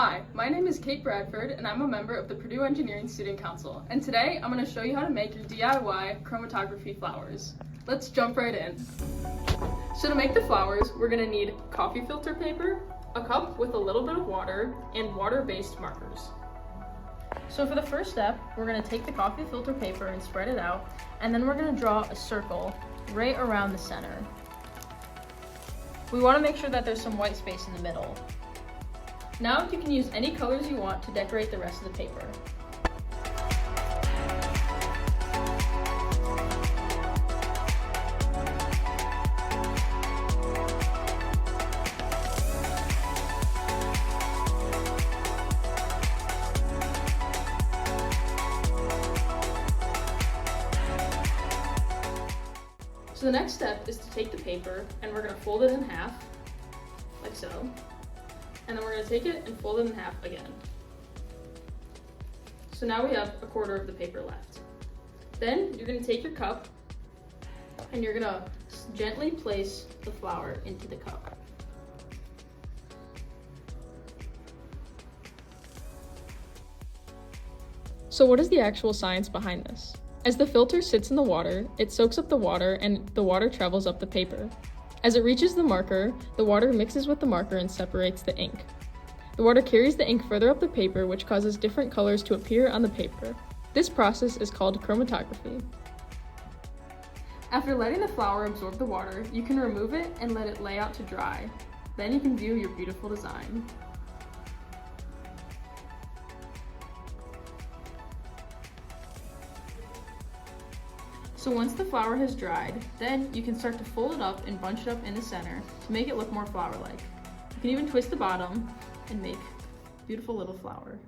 Hi, my name is Kate Bradford and I'm a member of the Purdue Engineering Student Council, and today I'm going to show you how to make your DIY chromatography flowers. Let's jump right in. So to make the flowers, we're going to need coffee filter paper, a cup with a little bit of water, and water-based markers. So for the first step, we're going to take the coffee filter paper and spread it out, and then we're going to draw a circle right around the center. We want to make sure that there's some white space in the middle. Now you can use any colors you want to decorate the rest of the paper. So the next step is to take the paper and we're going to fold it in half, like so. And then we're going to take it and fold it in half again. So now we have a quarter of the paper left. Then you're going to take your cup and you're going to gently place the flower into the cup. So what is the actual science behind this? As the filter sits in the water, it soaks up the water and the water travels up the paper. As it reaches the marker, the water mixes with the marker and separates the ink. The water carries the ink further up the paper, which causes different colors to appear on the paper. This process is called chromatography. After letting the flower absorb the water, you can remove it and let it lay out to dry. Then you can view your beautiful design. So once the flower has dried, then you can start to fold it up and bunch it up in the center to make it look more flower-like. You can even twist the bottom and make a beautiful little flower.